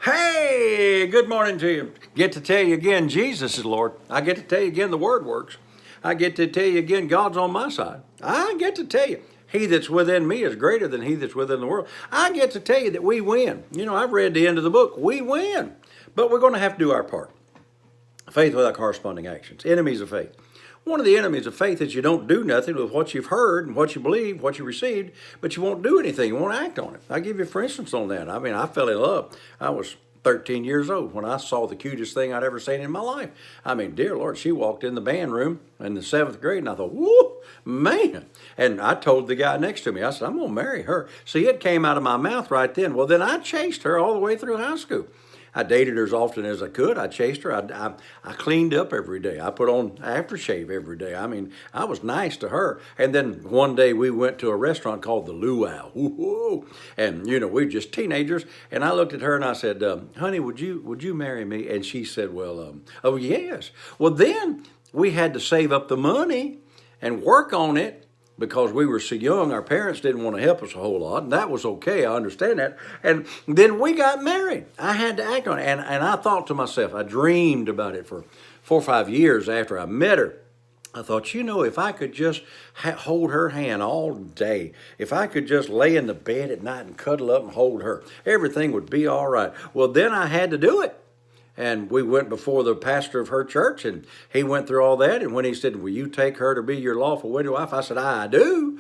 Hey, good morning to you. Get to tell you again, Jesus is Lord. I get to tell you again, the Word works. I get to tell you again, God's on my side. I get to tell you, He that's within me is greater than he that's within the world. I get to tell you that we win. You know, I've read the end of the book. We win. But we're going to have to do our part. Faith without corresponding actions. Enemies of faith. One of the enemies of faith is you don't do nothing with what you've heard and what you believe, what you received, but you won't do anything. You won't act on it. I'll give you for instance on that. I mean, I fell in love. I was 13 years old when I saw the cutest thing I'd ever seen in my life. I mean, dear Lord, she walked in the band room in the 7th grade, and I thought, whoo, man. And I told the guy next to me, I said, I'm going to marry her. See, it came out of my mouth right then. Well, then I chased her all the way through high school. I dated her as often as I could. I chased her. I cleaned up every day. I put on aftershave every day. I mean, I was nice to her. And then one day we went to a restaurant called the Luau. Woo-hoo. And, you know, we were just teenagers. And I looked at her and I said, honey, would you marry me? And she said, well, oh, yes. Well, then we had to save up the money and work on it. Because we were so young, our parents didn't want to help us a whole lot, and that was okay, I understand that. And then we got married. I had to act on it, and I thought to myself, I dreamed about it for 4 or 5 years after I met her. I thought, you know, if I could just hold her hand all day, if I could just lay in the bed at night and cuddle up and hold her, everything would be all right. Well, then I had to do it. And we went before the pastor of her church, and he went through all that. And when he said, will you take her to be your lawful widow wife? I said, I do.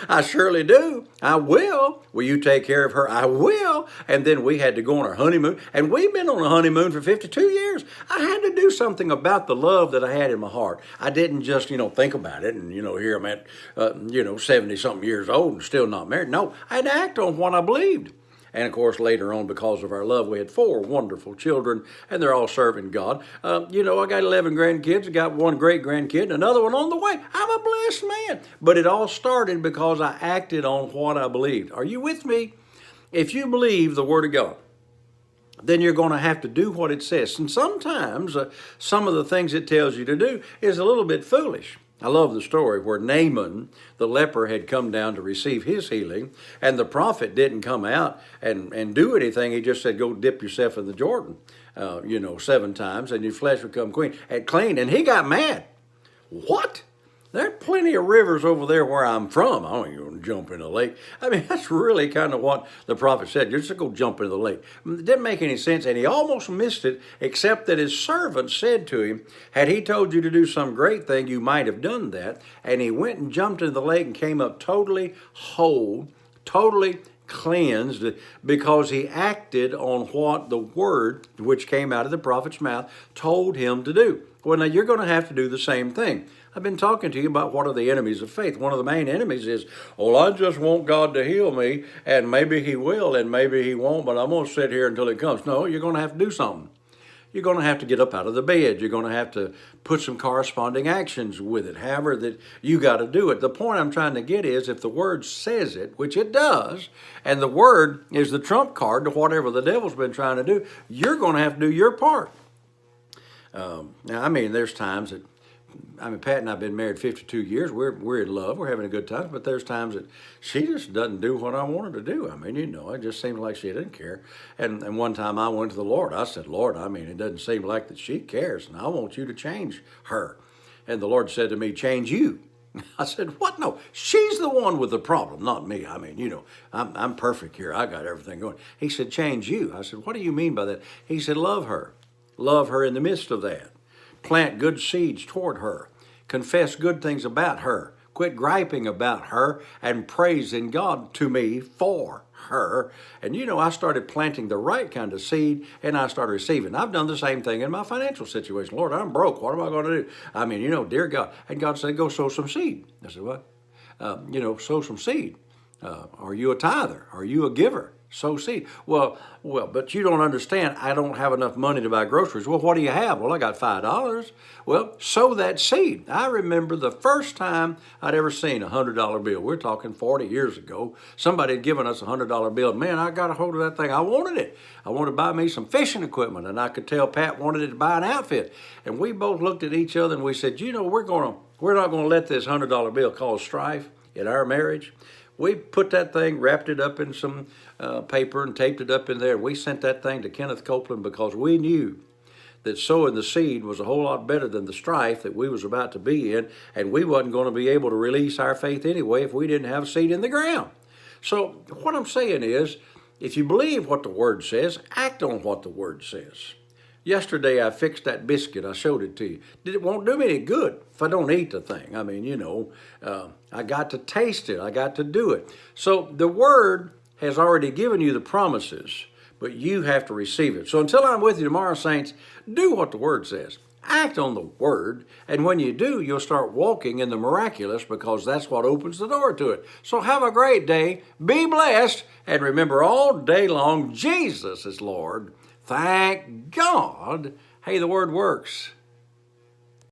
I surely do. I will. Will you take care of her? I will. And then we had to go on our honeymoon. And we've been on a honeymoon for 52 years. I had to do something about the love that I had in my heart. I didn't just, think about it and, here I'm at, 70-something years old and still not married. No, I had to act on what I believed. And of course, later on, because of our love, we had 4 wonderful children, and they're all serving God. I got 11 grandkids. I got 1 great grandkid, and another one on the way. I'm a blessed man. But it all started because I acted on what I believed. Are you with me? If you believe the Word of God, then you're going to have to do what it says. And sometimes some of the things it tells you to do is a little bit foolish. I love the story where Naaman, the leper, had come down to receive his healing, and the prophet didn't come out and do anything. He just said, go dip yourself in the Jordan, 7 times, and your flesh will come clean. And he got mad. What? There are plenty of rivers over there where I'm from. I don't even want to jump in the lake. I mean, that's really kind of what the prophet said. You're just go jump in the lake. It didn't make any sense, and he almost missed it, except that his servant said to him, had he told you to do some great thing, you might have done that. And he went and jumped in the lake and came up totally whole, totally cleansed, because he acted on what the word which came out of the prophet's mouth told him to do. Well, now you're going to have to do the same thing. I've been talking to you about what are the enemies of faith. One of the main enemies is, I just want God to heal me, and maybe He will, and maybe He won't, but I'm going to sit here until He comes. No, you're going to have to do something. You're going to have to get up out of the bed. You're going to have to put some corresponding actions with it, however that you got to do it. The point I'm trying to get is if the Word says it, which it does, and the Word is the trump card to whatever the devil's been trying to do, you're going to have to do your part. There's times that, Pat and I have been married 52 years. We're in love. We're having a good time. But there's times that she just doesn't do what I want her to do. It just seems like she didn't care. And one time I went to the Lord. I said, Lord, it doesn't seem like that she cares, and I want you to change her. And the Lord said to me, change you. I said, what? No, she's the one with the problem, not me. I'm perfect here. I got everything going. He said, change you. I said, what do you mean by that? He said, love her. Love her in the midst of that. Plant good seeds toward her. Confess good things about her. Quit griping about her and praising God to me for her. And I started planting the right kind of seed, and I started receiving. I've done the same thing in my financial situation. Lord, I'm broke. What am I going to do? Dear God. And God said, go sow some seed. I said, what? Sow some seed. Are you a tither? Are you a giver? Sow seed. Well, but you don't understand. I don't have enough money to buy groceries. Well, what do you have? Well, I got $5. Well, sow that seed. I remember the first time I'd ever seen a $100 bill. We're talking 40 years ago. Somebody had given us a $100 bill. Man, I got a hold of that thing. I wanted it. I wanted to buy me some fishing equipment, and I could tell Pat wanted it to buy an outfit. And we both looked at each other and we said, we're not going to let this $100 bill cause strife in our marriage. We put that thing, wrapped it up in some paper and taped it up in there. We sent that thing to Kenneth Copeland because we knew that sowing the seed was a whole lot better than the strife that we was about to be in, and we wasn't going to be able to release our faith anyway if we didn't have seed in the ground. So what I'm saying is, if you believe what the Word says, act on what the Word says. Yesterday I fixed that biscuit. I showed it to you. It won't do me any good if I don't eat the thing. I mean, I got to taste it. I got to do it. So the Word has already given you the promises, but you have to receive it. So until I'm with you tomorrow, saints, do what the Word says. Act on the Word, and when you do, you'll start walking in the miraculous because that's what opens the door to it. So have a great day, be blessed, and remember all day long, Jesus is Lord. Thank God. Hey, the Word works.